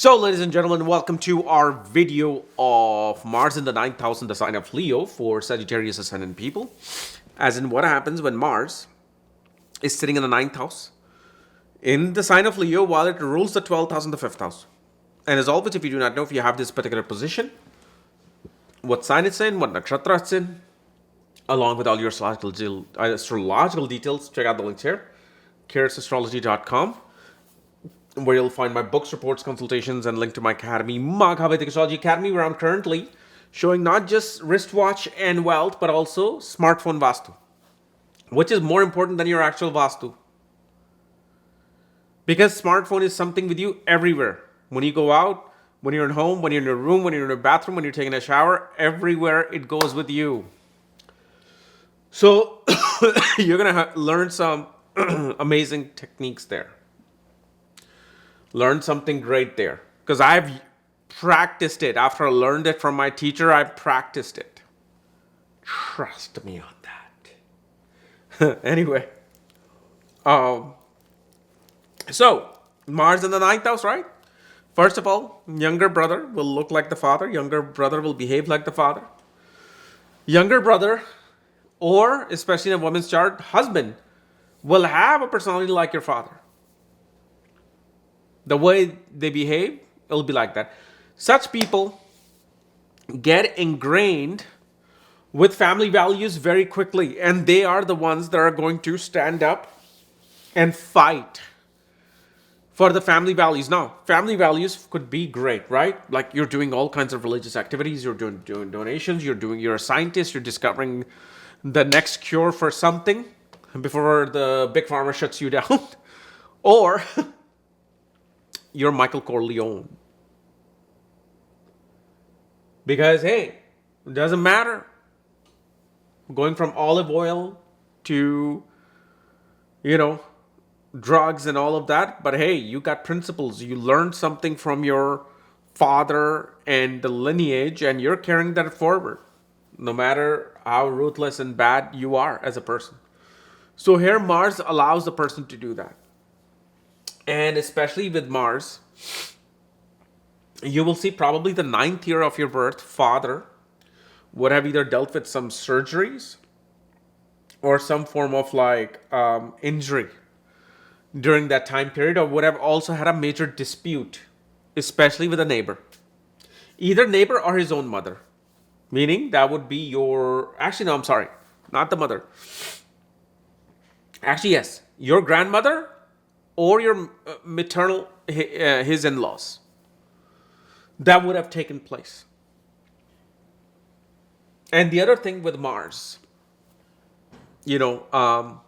So, ladies and gentlemen, welcome to our video of Mars in the ninth house in the sign of Leo for Sagittarius Ascendant people. As in, what happens when Mars is sitting in the ninth house in the sign of Leo while it rules the 12th house and the fifth house. And as always, if you do not know if you have this particular position, what sign it's in, what nakshatra it's in, along with all your astrological details, check out the links here, astrology.com, where you'll find my books, reports, consultations, and link to my academy, Maghavedic Astrology Academy, where I'm currently showing not just wristwatch and wealth, but also smartphone Vastu, which is more important than your actual Vastu. Because smartphone is something with you everywhere. When you go out, when you're at home, when you're in your room, when you're in your bathroom, when you're taking a shower, everywhere it goes with you. So you're going to learn some amazing techniques there. Learn something great there. Because I've practiced it. After I learned it from my teacher, I practiced it. Trust me on that. Anyway. So, Mars in the ninth house, right? First of all, younger brother will look like the father. Younger brother will behave like the father. Younger brother, or especially in a woman's chart, husband, will have a personality like your father. The way they behave, it'll be like that. Such people get ingrained with family values very quickly, and they are the ones that are going to stand up and fight for the family values. Now, family values could be great, right? Like you're doing all kinds of religious activities, you're doing donations, you're a scientist, you're discovering the next cure for something before the big pharma shuts you down. Or you're Michael Corleone. Because, hey, it doesn't matter. Going from olive oil to, drugs and all of that. But hey, you got principles. You learned something from your father and the lineage, and you're carrying that forward. No matter how ruthless and bad you are as a person. So here, Mars allows the person to do that. And especially with Mars, you will see probably the ninth year of your birth, father would have either dealt with some surgeries or some form of injury during that time period, or would have also had a major dispute, especially with a neighbor. Either neighbor or his own mother. Meaning that would be your... Actually, no, I'm sorry. Not the mother. Actually, yes. Your grandmother or your maternal, his in-laws. That would have taken place. And the other thing with Mars, Bhagyodaya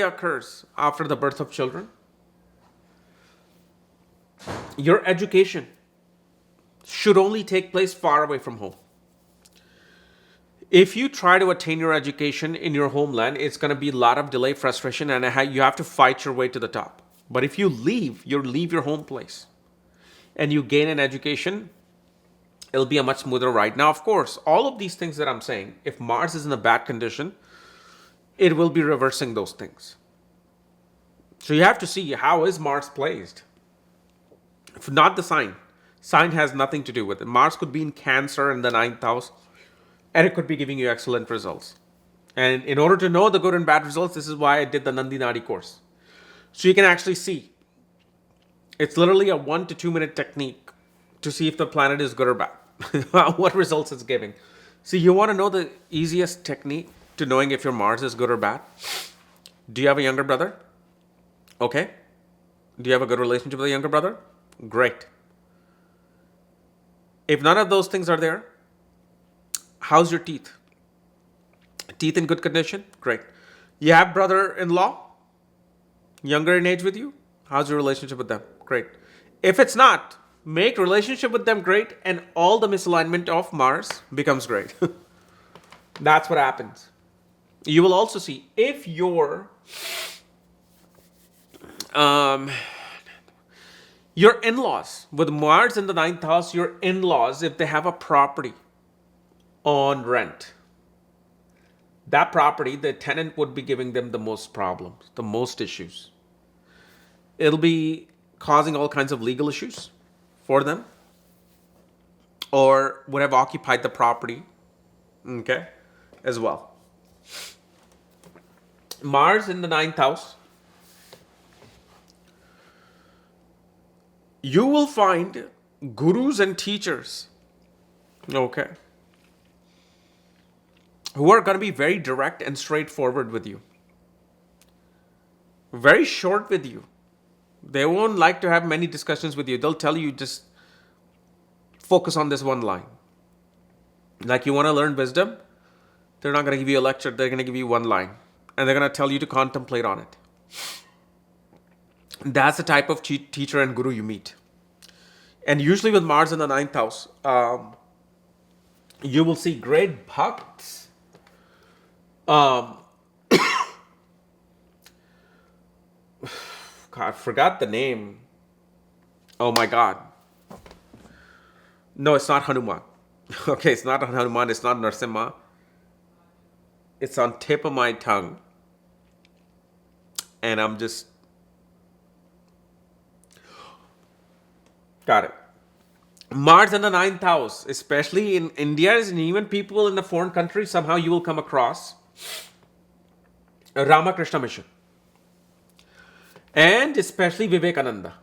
occurs after the birth of children. Your education should only take place far away from home. If you try to attain your education in your homeland, it's going to be a lot of delay, frustration, and you have to fight your way to the top. But if you leave your home place and you gain an education, it'll be a much smoother ride. Now, of course, all of these things that I'm saying, if Mars is in a bad condition, it will be reversing those things. So you have to see how is Mars placed. If not the sign. Sign has nothing to do with it. Mars could be in Cancer in the ninth house, and it could be giving you excellent results. And in order to know the good and bad results, this is why I did the Nandi Nadi course. So you can actually see. It's literally a 1 to 2 minute technique to see if the planet is good or bad. What results it's giving. See, you want to know the easiest technique to knowing if your Mars is good or bad? Do you have a younger brother? Okay. Do you have a good relationship with a younger brother? Great. If none of those things are there, how's your teeth? Teeth in good condition? Great. You have brother-in-law? Younger in age with you? How's your relationship with them? Great. If it's not, make relationship with them great, and all the misalignment of Mars becomes great. That's what happens. You will also see if your in-laws, with Mars in the ninth house, your in-laws, if they have a property on rent, that property, the tenant would be giving them the most problems, the most issues. it'll be causing all kinds of legal issues for them, or would have occupied the property, okay, as well. Mars in the ninth house, you will find gurus and teachers, okay, who are going to be very direct and straightforward with you, very short with you. They won't like to have many discussions with you. They'll tell you just focus on this one line. Like, you want to learn wisdom, they're not going to give you a lecture. They're going to give you one line, and they're going to tell you to contemplate on it. That's the type of teacher and guru you meet. And usually with Mars in the ninth house, you will see great bhakts. God, I forgot the name. Oh my God. No, it's not Hanuman. Okay, it's not Hanuman. It's not Narasimha. It's on tip of my tongue. And I'm just... Got it. Mars in the ninth house, especially in India and even people in the foreign countries, somehow you will come across a Ramakrishna mission. And especially Vivekananda.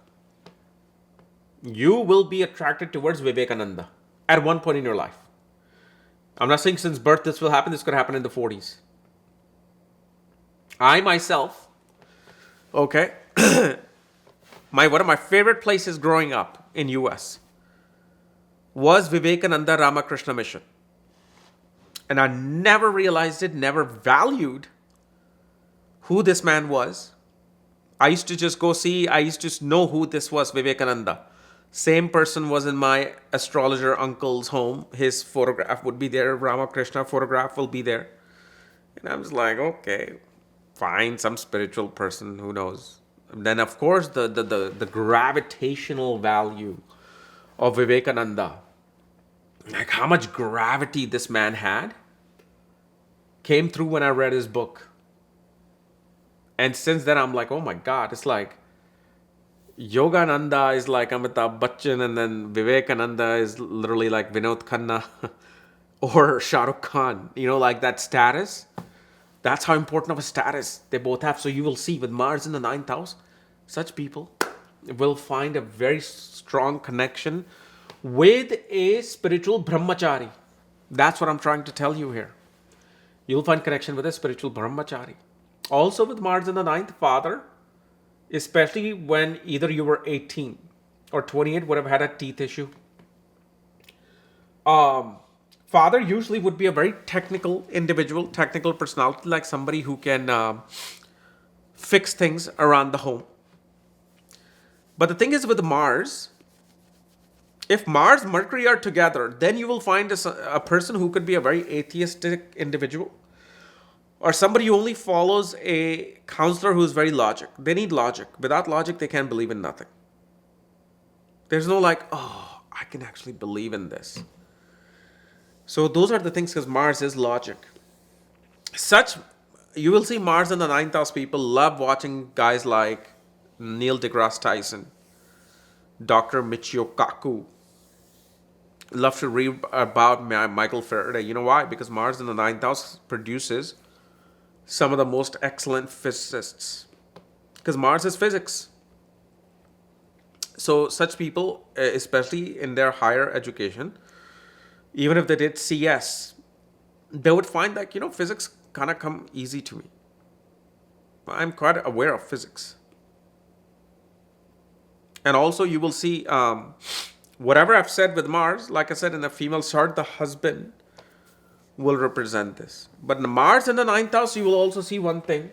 You will be attracted towards Vivekananda at one point in your life. I'm not saying since birth this will happen. This could happen in the 40s. I myself, okay, one of my favorite places growing up in US was Vivekananda Ramakrishna Mission. And I never realized it, never valued who this man was. I used to just go see, I used to know who this was, Vivekananda. Same person was in my astrologer uncle's home. His photograph would be there. Ramakrishna photograph will be there. And I was like, okay, fine, some spiritual person, who knows. And then, of course, the gravitational value of Vivekananda, like how much gravity this man had, came through when I read his book. And since then, I'm like, oh my God, it's like Yogananda is like Amitabh Bachchan, and then Vivekananda is literally like Vinod Khanna or Shah Rukh Khan. You know, like that status. That's how important of a status they both have. So you will see with Mars in the ninth house, such people will find a very strong connection with a spiritual brahmachari. That's what I'm trying to tell you here. You'll find connection with a spiritual brahmachari. Also with Mars in the ninth, father, especially when either you were 18 or 28, would have had a teeth issue. Father usually would be a very technical individual, technical personality, like somebody who can fix things around the home. But the thing is with Mars, if Mars, Mercury are together, then you will find a person who could be a very atheistic individual, or somebody who only follows a counselor who is very logic. They need logic. Without logic, they can't believe in nothing. There's no like, oh, I can actually believe in this. So those are the things, because Mars is logic. You will see Mars in the ninth house people love watching guys like Neil deGrasse Tyson, Dr. Michio Kaku. Love to read about Michael Faraday. You know why? Because Mars in the ninth house produces some of the most excellent physicists. Because Mars is physics. So such people, especially in their higher education, even if they did CS, they would find that, physics kind of come easy to me. I'm quite aware of physics. And also you will see, whatever I've said with Mars, like I said, in the female chart, the husband will represent this. But in Mars in the ninth house, you will also see one thing.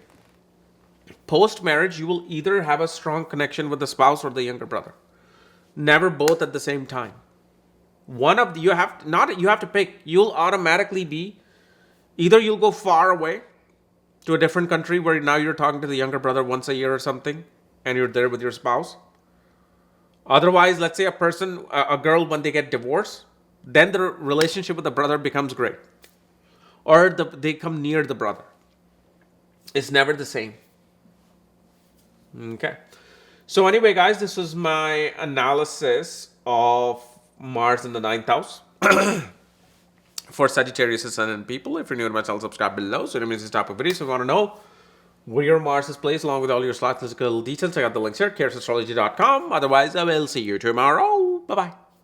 Post-marriage, you will either have a strong connection with the spouse or the younger brother. Never both at the same time. You have to pick. You'll automatically be, either you'll go far away to a different country where now you're talking to the younger brother once a year or something, and you're there with your spouse. Otherwise, let's say a girl, when they get divorced, then the relationship with the brother becomes great. Or they come near the brother. It's never the same. Okay. So anyway, guys, this was my analysis of Mars in the ninth house for Sagittarius Ascendant people. If you're new to my channel, subscribe below. So it means this type of videos. If you want to know where your Mars is placed along with all your astrological details, check out the links here, chaosastrology.com. Otherwise, I will see you tomorrow. Bye-bye.